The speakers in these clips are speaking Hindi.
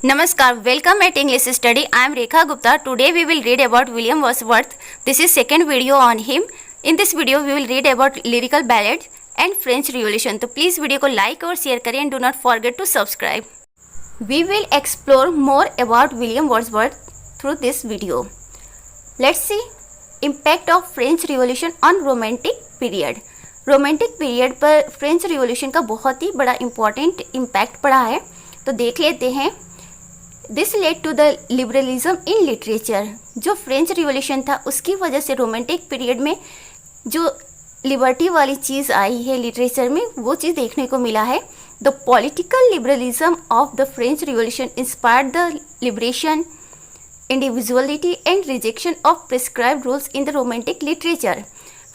Namaskar, welcome at English Study. I am Rekha Gupta. Today we will read about William Wordsworth. This is second video on him. In this video we will read about lyrical ballads and French Revolution. तो please video को like और share करें and do not forget to subscribe. We will explore more about William Wordsworth through this video. Let's see impact of French Revolution on Romantic period. Romantic period पर फ्रेंच रिवॉल्यूशन का बहुत ही बड़ा इम्पॉर्टेंट इम्पैक्ट पड़ा है, तो देख लेते हैं. This led to the liberalism in literature. जो फ्रेंच रिवॉल्यूशन था उसकी वजह से रोमांटिक पीरियड में जो लिबर्टी वाली चीज़ आई है लिटरेचर में, वो चीज़ देखने को मिला है. The political liberalism of the French revolution inspired the liberation, individuality and rejection of prescribed rules in the romantic literature.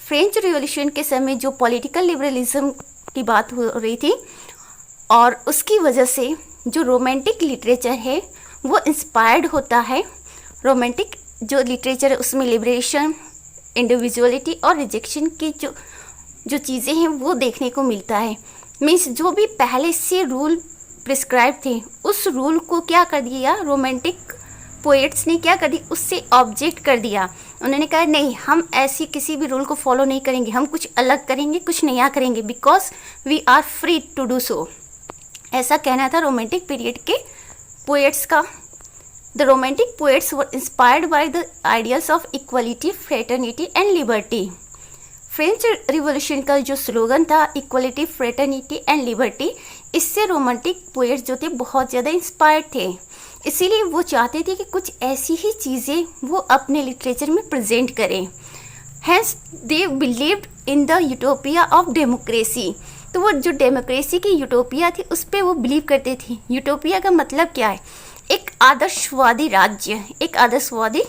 French revolution के समय जो पॉलिटिकल लिबरलिज्म की बात हो रही थी और उसकी वजह से जो रोमांटिक लिटरेचर है वो इंस्पायर्ड होता है. रोमांटिक जो लिटरेचर है उसमें लिबरेशन, इंडिविजुअलिटी और रिजेक्शन की जो चीज़ें हैं वो देखने को मिलता है. मीन्स जो भी पहले से रूल प्रिस्क्राइब थे उस रूल को क्या कर दिया रोमांटिक पोएट्स ने, क्या कर दिया, उससे ऑब्जेक्ट कर दिया. उन्होंने कहा नहीं, हम ऐसी किसी भी रूल को फॉलो नहीं करेंगे, हम कुछ अलग करेंगे, कुछ नया करेंगे, because we are free to do so. ऐसा कहना था रोमांटिक पीरियड के पोएट्स का. The romantic poets were inspired by the ideals of equality, fraternity and liberty. French revolution का जो स्लोगन था इक्वलिटी, फ्रेटर्निटी एंड लिबर्टी, इससे रोमांटिक पोएट्स जो थे बहुत ज़्यादा इंस्पायर्ड थे. इसीलिए वो चाहते थे कि कुछ ऐसी ही चीज़ें वो अपने लिटरेचर में प्रेजेंट करें. Hence they believed in the utopia of democracy. तो वो जो डेमोक्रेसी की यूटोपिया थी उस पर वो बिलीव करते थे. यूटोपिया का मतलब क्या है? एक आदर्शवादी राज्य, एक आदर्शवादी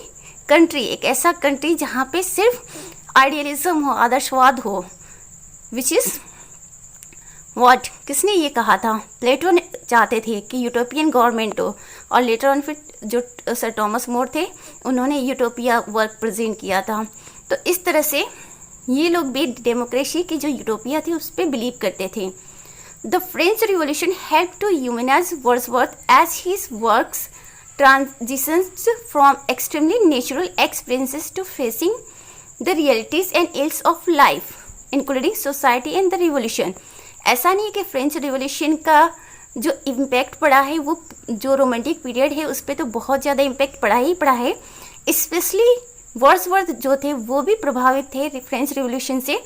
कंट्री, एक ऐसा कंट्री जहाँ पे सिर्फ आइडियलिज्म हो, आदर्शवाद हो. विच इज़ व्हाट, किसने ये कहा था? प्लेटो ने चाहते थे कि यूटोपियन गवर्नमेंट हो, और लेटर ऑन फिर जो सर थॉमस मोर थे उन्होंने यूटोपिया वर्क प्रेजेंट किया था. तो इस तरह से ये लोग भी डेमोक्रेसी की जो यूटोपिया थी उस पर बिलीव करते थे. The French revolution help to humanise Wordsworth as his works transitions from extremely natural experiences to facing the realities and ills of life including society and the revolution. ऐसा नहीं है कि फ्रेंच रिवॉल्यूशन का जो इम्पैक्ट पड़ा है वो जो रोमांटिक पीरियड है उस पर तो बहुत ज़्यादा इम्पैक्ट पड़ा ही पड़ा है. स्पेशली वर्ड्सवर्थ जो थे वो भी प्रभावित थे फ्रेंच रिवॉल्यूशन से,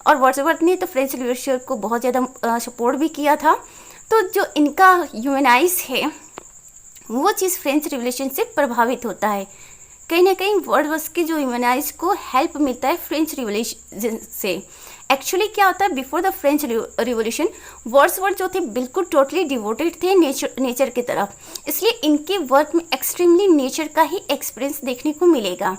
और वर्ड्सवर्थ ने तो फ्रेंच रिवॉल्यूशन को बहुत ज़्यादा सपोर्ट भी किया था. तो जो इनका ह्यूमनाइज है वो चीज़ फ्रेंच रिवॉल्यूशन से प्रभावित होता है. कहीं ना कहीं वर्ड्सवर्थ की जो ह्यूमनाइज को हेल्प मिलता है फ्रेंच रिवॉल्यूशन से. एक्चुअली क्या होता है, before the French revolution Wordsworth जो थे बिल्कुल टोटली डिवोटेड थे नेचर की तरफ. इसलिए इनके वर्क में एक्सट्रीमली नेचर का ही एक्सपीरियंस देखने को मिलेगा.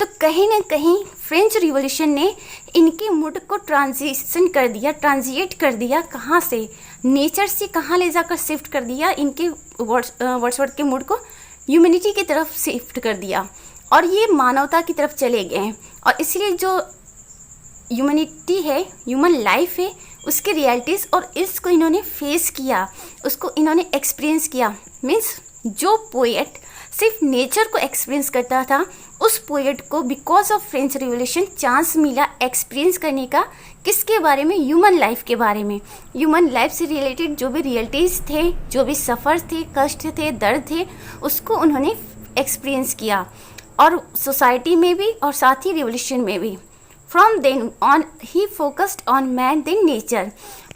तो कहीं ना कहीं फ्रेंच रिवॉल्यूशन ने इनके मूड को ट्रांजिशन कर दिया, ट्रांजिएट कर दिया. कहाँ से? नेचर से कहाँ ले जाकर शिफ्ट कर दिया, इनके वर्ड्सवर्थ के मूड को ह्यूमैनिटी की तरफ शिफ्ट कर दिया, और ये मानवता की तरफ चले गए हैं. और इसलिए जो ह्यूमैनिटी है, ह्यूमन लाइफ है, उसके रियलिटीज़ और इसको इन्होंने फेस किया, उसको इन्होंने एक्सपीरियंस किया. मीन्स जो पोएट सिर्फ नेचर को एक्सपीरियंस करता था उस पोएट को because of French revolution chance मिला एक्सपीरियंस करने का. किसके बारे में? ह्यूमन लाइफ के बारे में. ह्यूमन लाइफ से रिलेटेड जो भी रियलिटीज़ थे, जो भी सफ़र थे, कष्ट थे, दर्द थे, उसको उन्होंने एक्सपीरियंस किया, और सोसाइटी में भी और साथ ही रिवॉल्यूशन में भी. From then on he focused on man then nature.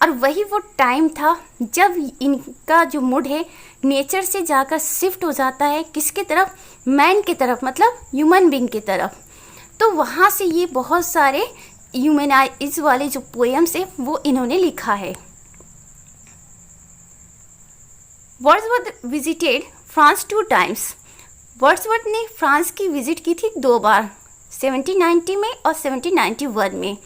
और वही वो टाइम था जब इनका जो मूड है नेचर से जाकर शिफ्ट हो जाता है किसकी तरफ? मैन की तरफ, मतलब ह्यूमन बीइंग की तरफ. तो वहाँ से ये बहुत सारे ह्यूमनाइज वाले जो पोएम्स है वो इन्होंने लिखा है. Wordsworth visited France 2 times. Wordsworth ने फ्रांस की विजिट की थी 2 बार, 1790 में और 1791 में.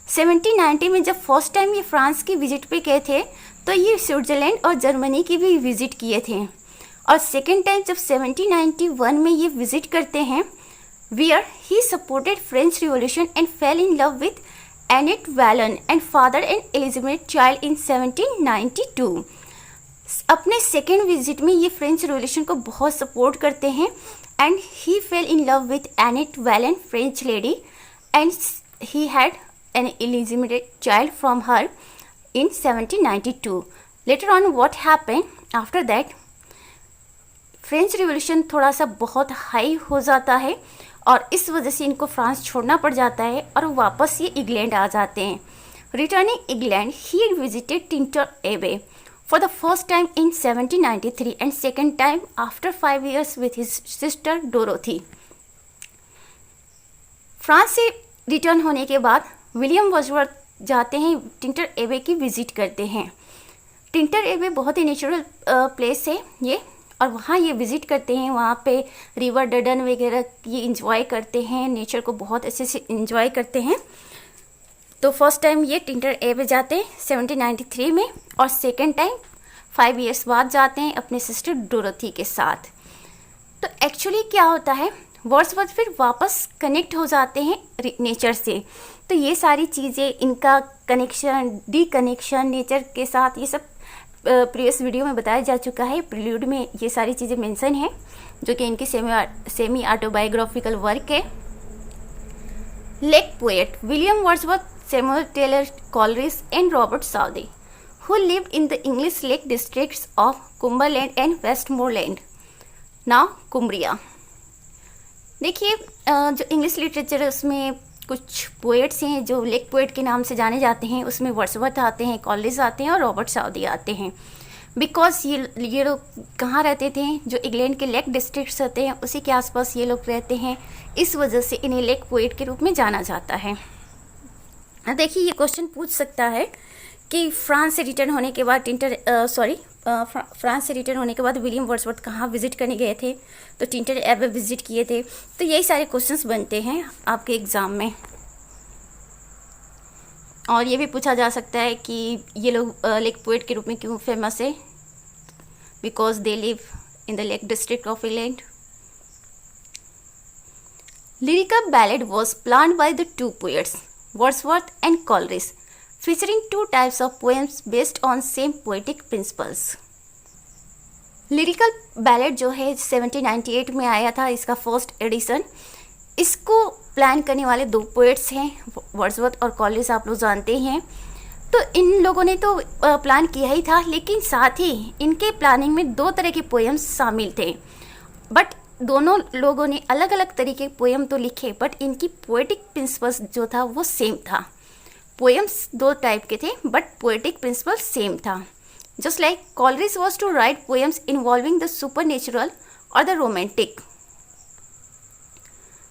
1790 में जब फर्स्ट टाइम ये फ्रांस की विजिट पे गए थे तो ये स्विट्ज़रलैंड और जर्मनी की भी विजिट किए थे. और सेकेंड टाइम जब 1791 में ये विजिट करते हैं, where he supported French revolution and fell in love with Annette Vallon and father and Elizabeth child in 1792. अपने सेकेंड विजिट में ये फ्रेंच रिवॉल्यूशन को बहुत सपोर्ट करते हैं and he fell in love with Annette Vallon, French lady, and he had an illegitimate child from her in 1792. Later on what happened after that, French revolution थोड़ा सा बहुत हाई हो जाता है और इस वजह से इनको फ्रांस छोड़ना पड़ जाता है और वापस ये इंग्लैंड आ जाते हैं. Returning England, he visited Tkinter एबे for the first time in 1793 and second time after 5 years with his sister Dorothy. France से रिटर्न होने के बाद विलियम वर्ड्सवर्थ जाते हैं टिंटर एबे की विज़िट करते हैं. टिंटर एबे बहुत ही नेचुरल प्लेस है ये, और वहाँ ये विज़िट करते हैं. वहाँ पे रिवर डडन वगैरह ये इंजॉय करते हैं, नेचर को बहुत अच्छे से इंजॉय करते हैं. तो फर्स्ट टाइम ये टिंटर एबे जाते हैं 1793 में और सेकेंड टाइम 5 इयर्स बाद जाते हैं अपने सिस्टर डोरोथी के साथ. तो एक्चुअली क्या होता है, वर्ड्सवर्थ फिर वापस कनेक्ट हो जाते हैं नेचर से. तो ये सारी चीज़ें, इनका कनेक्शन, डी कनेक्शन नेचर के साथ, ये सब प्रीवियस वीडियो में बताया जा चुका है. प्रील्यूड में ये सारी चीज़ें मेंशन है जो कि इनकी सेमी ऑटोबायोग्राफिकल वर्क है. Lake poet William Wordsworth, Samuel Taylor Coleridge and Robert Southey, who lived in the English Lake districts of Cumberland and Westmoreland, now Cumbria. देखिए जो इंग्लिश लिटरेचर है उसमें कुछ पोएट्स हैं जो लेक पोएट के नाम से जाने जाते हैं. उसमें वर्ड्सवर्थ आते हैं, कॉलरिज आते हैं और रॉबर्ट साउदी आते हैं. बिकॉज ये लोग कहाँ रहते थे, जो इंग्लैंड के लेक डिस्ट्रिक्ट्स होते हैं उसी के आसपास ये लोग रहते हैं. इस वजह से इन्हें लेक पोएट के रूप में जाना जाता है. देखिए ये क्वेश्चन पूछ सकता है कि फ्रांस से रिटर्न होने के बाद फ्रांस से रिटर्न होने के बाद विलियम वर्ड्सवर्थ कहाँ विजिट करने गए थे, तो टिंटर एबे विजिट किए थे. तो यही सारे क्वेश्चंस बनते हैं आपके एग्ज़ाम में. और ये भी पूछा जा सकता है कि ये लोग लेक पोएट के रूप में क्यों फेमस है, because they live in the lake district of England. Lyrical ballad was planned by the two poets Wordsworth and Coleridge, featuring 2 types of poems based on same poetic principles. Lyrical ballad जो है 1798 में आया था, इसका फर्स्ट एडिशन. इसको प्लान करने वाले 2 पोएट्स हैं, वर्ड्सवर्थ और कॉलरिज, आप लोग जानते हैं. तो इन लोगों ने तो प्लान किया ही था, लेकिन साथ ही इनके प्लानिंग में 2 तरह के पोएम्स शामिल थे. बट दोनों लोगों ने अलग अलग तरीके के पोएम तो लिखे, बट इनकी पोएटिक प्रिंसिपल्स जो था वो सेम था. पोएम्स 2 टाइप के थे बट पोएटिक प्रिंसिपल सेम था. Just like Coleridge was to write poems involving the supernatural और the romantic,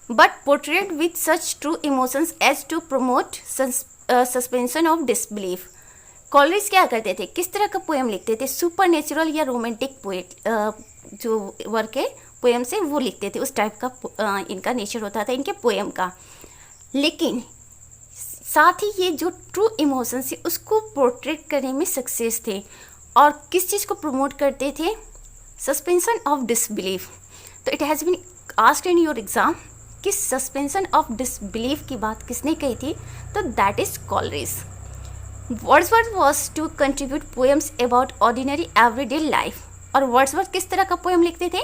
but portrait with such true emotions as to promote suspension of disbelief. Coleridge क्या करते थे, किस तरह का पोएम लिखते थे, सुपर नेचुरल या रोमांटिक पोएट जो वर्क है पोएम से वो लिखते थे. उस टाइप का इनका नेचर होता था इनके पोएम का. लेकिन साथ ही ये जो ट्रू इमोशंस है उसको पोर्ट्रेट करने में सक्सेस थे. और किस चीज़ को प्रमोट करते थे, सस्पेंशन ऑफ डिसबिलीफ. तो it has been asked in your exam कि सस्पेंशन ऑफ डिसबिलीफ की बात किसने कही थी, तो that is Coleridge. Wordsworth was to contribute poems about ordinary everyday life. और वर्ड्सवर्थ किस तरह का पोएम लिखते थे,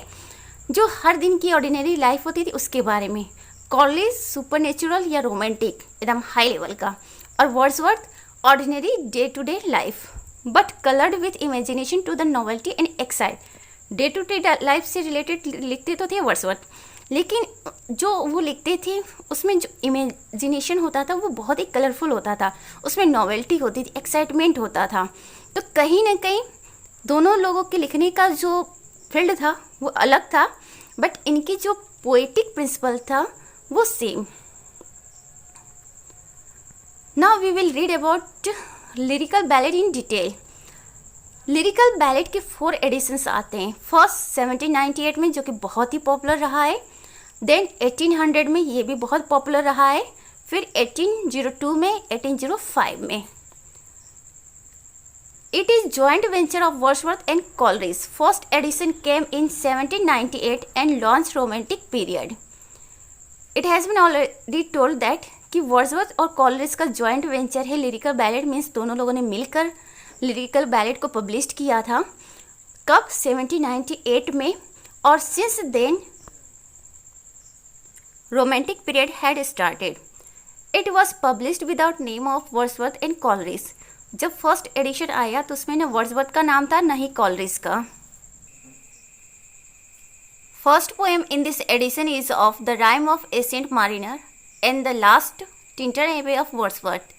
जो हर दिन की ऑर्डिनरी लाइफ होती थी उसके बारे में. कॉलरिज सुपर नेचुरल या रोमांटिक एकदम हाई लेवल का, और Wordsworth ordinary day to day life but coloured with imagination to the novelty and excite. Day to day life से रिलेटेड लिखते तो थे वर्ड्सवर्थ, लेकिन जो वो लिखते थे उसमें जो इमेजिनेशन होता था वो बहुत ही कलरफुल होता था, उसमें नोवेल्टी होती थी, एक्साइटमेंट होता था. तो कहीं ना कहीं दोनों लोगों के लिखने का जो फील्ड था वो अलग था, बट इनकी जो पोएटिक प्रिंसिपल था वो same. Now we will read about lyrical ballad in detail. Lyrical ballad के 4 एडिशंस आते हैं. फर्स्ट 1798 में जो कि बहुत ही पॉपुलर रहा है, देन 1800 में ये भी बहुत पॉपुलर रहा है, फिर 1802 में, 1805 में. It is joint venture of Wordsworth and Coleridge. First edition came in 1798 and launched Romantic period. It has been already told that कि वर्ड्सवर्थ और कॉलरिज का जॉइंट वेंचर है लिरिकल बैलेड, मीन्स दोनों लोगों ने मिलकर लिरिकल बैलेड को पब्लिश किया था. कब? 1798 में। और since then romantic period had started. It was published without name of Wordsworth and Coleridge. जब फर्स्ट एडिशन आया तो उसमें न वर्ड्सवर्थ का नाम था, न ही कॉलरिज का। First poem in this edition is of the rime of a ancient mariner and the last Tintern Abbey of Wordsworth.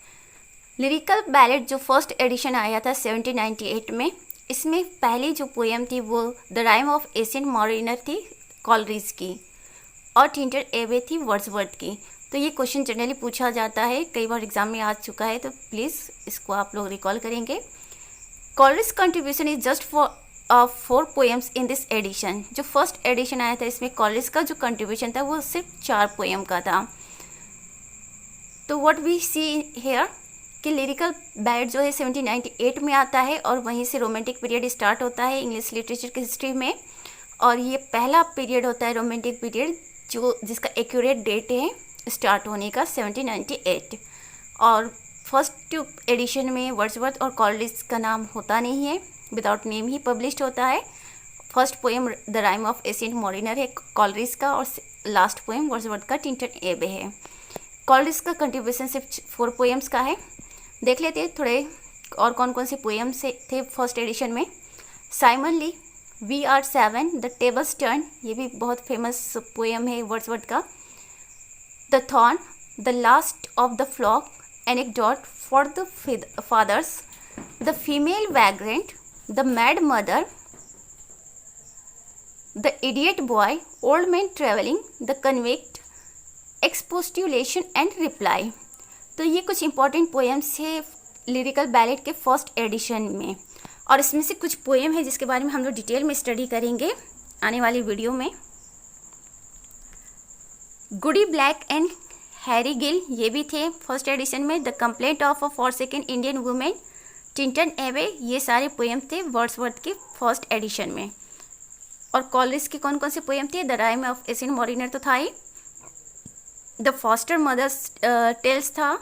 Lyrical ballad जो फर्स्ट एडिशन आया था 1798 में, इसमें पहली जो पोएम थी वो the rime of a ancient mariner थी, कॉलरिज की, और टिंटर एबे थी, वर्ड्सवर्थ की। तो ये क्वेश्चन जनरली पूछा जाता है, कई बार एग्जाम में आ चुका है, तो प्लीज़ इसको आप लोग रिकॉल करेंगे। Coleridge contribution is just for 4 poems in this edition. जो फर्स्ट एडिशन आया था इसमें कॉलरिज का जो कंट्रीब्यूशन था वो सिर्फ 4 पोएम का था। तो व्हाट वी सी हेयर कि लिरिकल बैलेड जो है 1798 में आता है और वहीं से रोमांटिक पीरियड स्टार्ट होता है इंग्लिश लिटरेचर की हिस्ट्री में। और ये पहला पीरियड होता है रोमांटिक पीरियड जिसका एक्यूरेट डेट है स्टार्ट होने का 1798। और फर्स्ट एडिशन में वर्ड्सवर्थ और कॉलरिज का नाम होता नहीं है, विदाउट नेम ही पब्लिश्ड होता है। First poem the rime of a ancient mariner है कॉलरिज का, और लास्ट पोएम वर्ड्सवर्थ का टिंटर एबे है। कॉलरिज का कंट्रीब्यूशन सिर्फ 4 पोएम्स का है। देख लेते हैं थोड़े और कौन कौन से पोएम्स थे फर्स्ट एडिशन में। Simon Lee, we are 7, the tables turn, ये भी बहुत फेमस पोएम है वर्ड्सवर्थ का। The thorn, the last of the flock, anecdote for the fathers, the female vagrant, the mad mother, the idiot boy, old man travelling, the convict, expostulation and reply. तो ये कुछ इंपॉर्टेंट पोएम्स है लिरिकल बैलेड के फर्स्ट एडिशन में, और इसमें से कुछ पोएम है जिसके बारे में हम लोग डिटेल में स्टडी करेंगे आने वाली वीडियो में। गुडी ब्लैक एंड हैरी गिल, ये भी थे फर्स्ट एडिशन में। The complaint of a forsaken Indian women, Tintern एबे, ये सारे पोएम थे वर्ड्सवर्थ के फर्स्ट एडिशन में। और कॉलरिज के कौन कौन से पोएम थे? The rime of a ancient mariner तो था ही, द फॉस्टर मदर्स टेल्स था,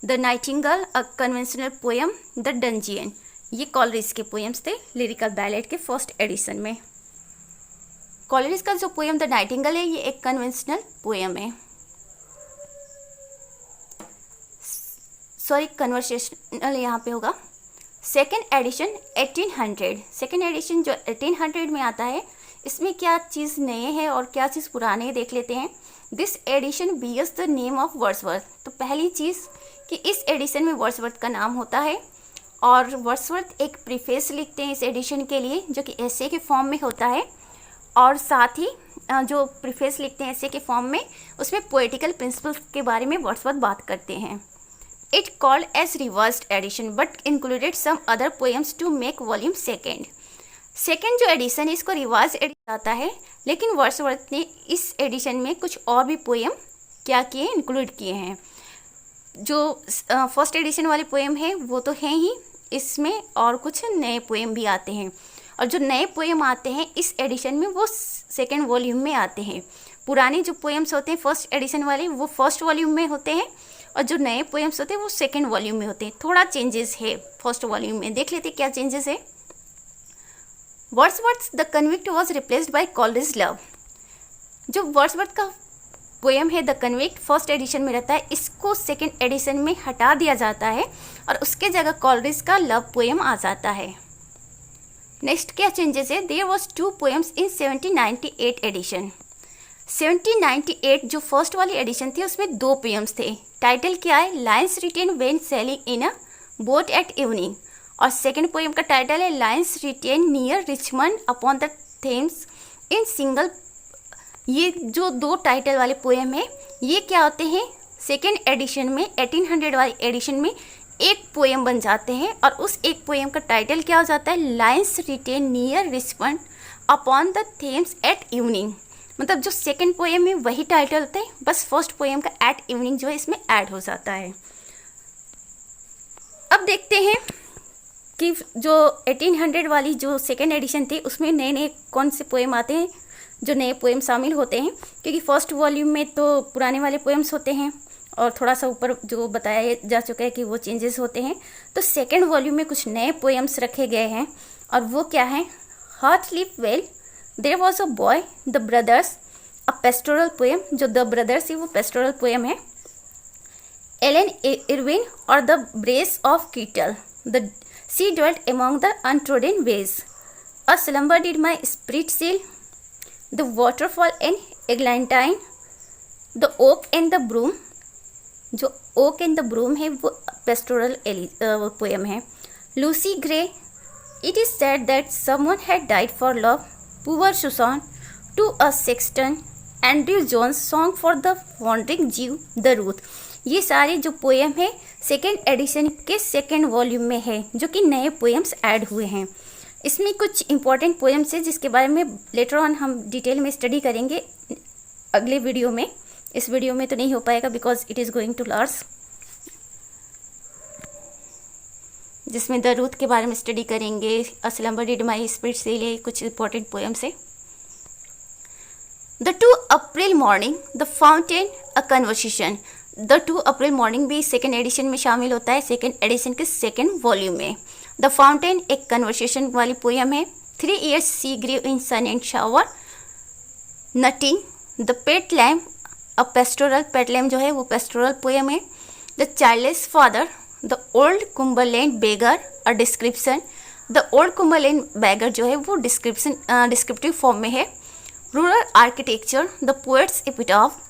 the nightingale a conventional poem, the dungeon, ये कॉलरिज के पोएम्स थे लिरिकल बैलेड के फर्स्ट एडिशन में। कॉलरिज का जो पोएम द नाइटिंगेल है ये एक कन्वेंशनल पोएम है, सॉरी कन्वर्सेशनल यहाँ पे होगा। सेकेंड एडिशन 1800, सेकेंड एडिशन जो 1800 में आता है, इसमें क्या चीज़ नए है और क्या चीज़ पुराने है देख लेते हैं। This edition bears the name of Wordsworth. तो पहली चीज़ कि इस एडिशन में वर्ड्सवर्थ का नाम होता है, और वर्ड्सवर्थ एक प्रीफेस लिखते हैं इस एडिशन के लिए जो कि एसे के फॉर्म में होता है, और साथ ही जो प्रीफेस लिखते हैं एसे के फॉर्म में उसमें पोएटिकल प्रिंसिपल्स के बारे में वर्ड्सवर्थ बात करते हैं। It called as reversed edition but included some other poems to make volume second. Second जो एडिशन है इसको रिवाइज एडिशन आता है, लेकिन वर्ड्सवर्थ ने इस एडिशन में कुछ और भी पोएम क्या किए, इंक्लूड किए हैं। जो फर्स्ट एडिशन वाले पोएम है वो तो हैं ही, इसमें और कुछ नए पोएम भी आते हैं, और जो नए पोएम आते हैं इस एडिशन में वो सेकेंड वॉल्यूम में आते हैं। पुराने जो पोएम्स होते हैं फर्स्ट एडिशन वाले वो फर्स्ट वॉल्यूम में होते हैं, और जो नए पोएम्स होते हैं वो सेकेंड वॉल्यूम में होते हैं। थोड़ा चेंजेस है फर्स्ट वॉल्यूम में, देख लेते क्या चेंजेस है। Wordsworth the convict was replaced by Coleridge love. जो वर्ड्सवर्थ का पोएम है द कन्विक्ट फर्स्ट एडिशन में रहता है, इसको सेकेंड एडिशन में हटा दिया जाता है और उसके जगह कॉलरिज का लव पोएम आ जाता है। नेक्स्ट क्या चेंजेस है, there was 2 poems in 1798 edition. 1798 जो फर्स्ट वाली एडिशन थी उसमें 2 पोएम्स थे। टाइटल क्या है, lines written when sailing in a boat at evening, और सेकेंड पोएम का टाइटल है lines written near Richmond upon the Thames in single. ये जो 2 टाइटल वाले पोएम है ये क्या होते हैं, सेकेंड एडिशन में 1800 वाली एडिशन में एक पोएम बन जाते हैं, और उस एक पोएम का टाइटल क्या हो जाता है, lines written near Richmond upon the Thames at evening. मतलब जो सेकेंड पोएम है वही टाइटल होता है, बस फर्स्ट पोएम का एट इवनिंग जो है इसमें ऐड हो जाता है। अब देखते हैं कि जो 1800 वाली जो सेकेंड एडिशन थी उसमें नए नए कौन से पोएम आते हैं, जो नए पोएम शामिल होते हैं, क्योंकि फर्स्ट वॉल्यूम में तो पुराने वाले पोएम्स होते हैं और थोड़ा सा ऊपर जो बताया जा चुका है कि वो चेंजेस होते हैं। तो सेकेंड वॉल्यूम में कुछ नए पोएम्स रखे गए हैं, और वो क्या है, hart leap well, there was a boy, the brothers, a pastoral poem, जो द ब्रदर्स है वो पेस्टोरल पोएम है। एलन इरविन और the braes of Kirtle, the she dwelt among the untrodden ways, a slumber did my spirit seal, the waterfall and eglantine, the oak and the broom, जो ओक एंड द ब्रूम है वो पेस्टोरल पोएम है। Lucy Gray, it is said that someone had died for love, poor Susan, to a sexton, Andrew Jones song for the wandering Jew, the Ruth. ये सारे जो पोएम है सेकेंड एडिशन के सेकेंड वॉल्यूम में है, जो कि नए पोएम्स ऐड हुए हैं। इसमें कुछ इंपॉर्टेंट पोएम्स है जिसके बारे में लेटर ऑन हम डिटेल में स्टडी करेंगे अगले वीडियो में। इस वीडियो में तो नहीं हो पाएगा because it is going to large, जिसमें द रूथ के बारे में स्टडी करेंगे, a slumber did my spirit seal है, कुछ इंपॉर्टेंट पोएम्स है। The 2 April morning, the fountain, a conversation. The 2 April morning भी सेकेंड एडिशन में शामिल होता है, सेकेंड एडिशन के सेकेंड वॉल्यूम में। द फाउंटेन एक कन्वर्सेशन वाली पोएम है। 3 years she grew in sun and shower, nutting, the pet lamb, a pastoral, pet lamb जो है वो पेस्टोरल पोएम है। The childless father, the old Cumberland beggar, a description. The old Cumberland beggar जो है वो डिस्क्रिप्टिव फॉर्म में है। Rural architecture, the poet's epitaph,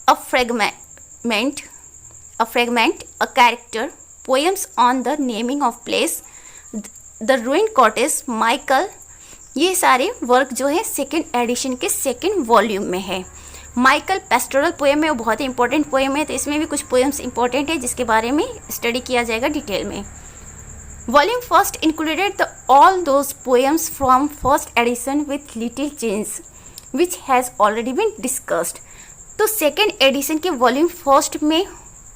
a fragment, a character, poems on the naming of places, the ruined cottage, Michael. ये सारे वर्क जो है सेकेंड एडिशन के सेकेंड वॉल्यूम में है। माइकल पेस्टोरल पोएम है, वो बहुत ही इंपॉर्टेंट पोएम है, तो इसमें भी कुछ पोएम्स इंपॉर्टेंट है जिसके बारे में स्टडी किया जाएगा डिटेल में। Volume first included the all those poems from first edition with little change which has already been discussed. तो सेकेंड एडिशन के वॉल्यूम फर्स्ट में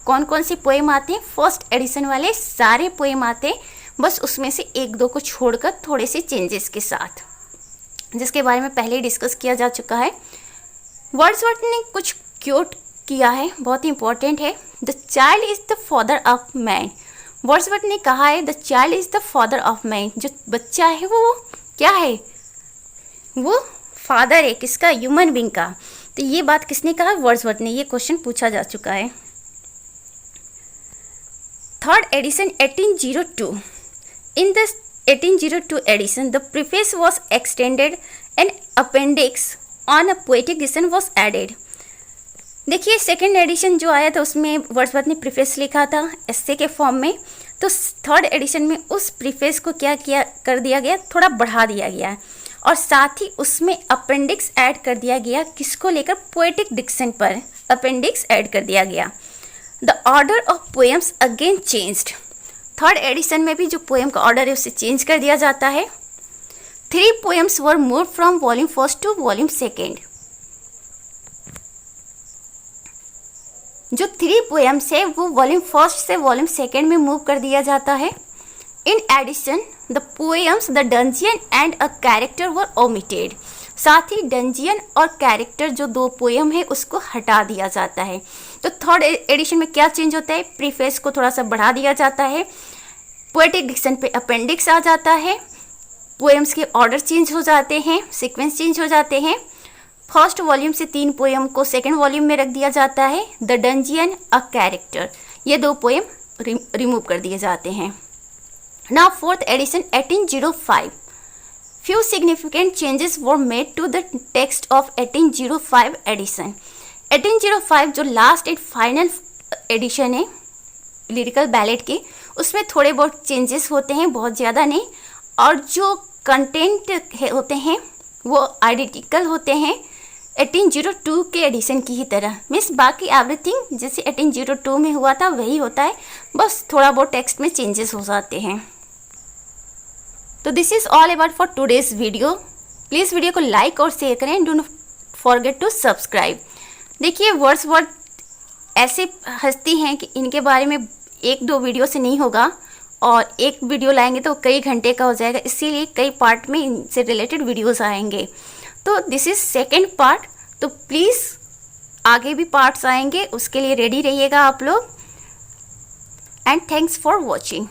कौन कौन से पोएम आते हैं? फर्स्ट एडिशन वाले सारे पोएम आते हैं, बस उसमें से 1-2 को छोड़कर थोड़े से चेंजेस के साथ, जिसके बारे में पहले ही डिस्कस किया जा चुका है। वर्ड्सवर्थ ने कुछ क्योट किया है, बहुत ही इंपॉर्टेंट है। The child is the father of man. Wordsworth ने कहा है the child is the father of man. जो बच्चा है वो क्या है? वो फादर है किसका? ह्यूमन बीइंग का। तो ये बात किसने कहा? वर्ड्सवर्थ ने। ये क्वेश्चन पूछा जा चुका है। Third edition 1802। In the 1802 edition the preface was extended and appendix on a poetic edition was added. देखिए सेकेंड एडिशन जो आया था उसमें वर्ड्सवर्थ ने प्रीफेस लिखा था एस्से के फॉर्म में, तो थर्ड एडिशन में उस प्रीफेस को क्या किया कर दिया गया, थोड़ा बढ़ा दिया गया और साथ ही उसमें अपेंडिक्स ऐड कर दिया गया। किसको लेकर? पोएटिक डिक्शन पर अपेंडिक्स ऐड कर दिया गया। The order of poems again changed. Third edition में भी जो पोएम का ऑर्डर है उसे चेंज कर दिया जाता है। 3 poems were moved from volume first to volume second। जो 3 poems है वो वॉल्यूम फर्स्ट से वॉल्यूम सेकेंड में मूव कर दिया जाता है। In edition the poems the dungeon and a character were omitted. साथ ही डंजियन और कैरेक्टर जो 2 पोएम है उसको हटा दिया जाता है। तो थर्ड एडिशन में क्या चेंज होता है? प्रीफेस को थोड़ा सा बढ़ा दिया जाता है, पोएटिक डिक्शन पे अपेंडिक्स आ जाता है, पोएम्स के ऑर्डर चेंज हो जाते हैं, सीक्वेंस चेंज हो जाते हैं। फर्स्ट वॉल्यूम से 3 पोएम को सेकेंड वॉल्यूम में रख दिया जाता है। द डंजियन, अ कैरेक्टर, ये 2 पोएम रिमूव कर दिए जाते हैं। Now fourth edition 1805। Few significant changes were made to the text of 1805 edition. 1805 जो लास्ट एंड फाइनल एडिशन है लिरिकल बैलेड के, उसमें थोड़े बहुत चेंजेस होते हैं, बहुत ज़्यादा नहीं, और जो कंटेंट होते हैं वो आइडेंटिकल होते हैं 1802 के एडिशन की ही तरह। मीन्स बाकी एवरीथिंग जैसे 1802 में हुआ था वही होता है, बस थोड़ा बहुत टेक्स्ट में चेंजेस हो जाते हैं। तो this is all about for today's video. Please video को लाइक और शेयर करें, do not forget to subscribe. देखिए वर्ड्सवर्थ ऐसे हस्ती हैं कि इनके बारे में 1-2 वीडियो से नहीं होगा, और एक वीडियो लाएंगे तो कई घंटे का हो जाएगा, इसीलिए कई पार्ट में इनसे रिलेटेड वीडियोस आएंगे। तो दिस इज़ सेकेंड पार्ट, तो प्लीज़ आगे भी पार्ट्स आएंगे, उसके लिए रेडी रहिएगा आप लोग। And thanks for watching.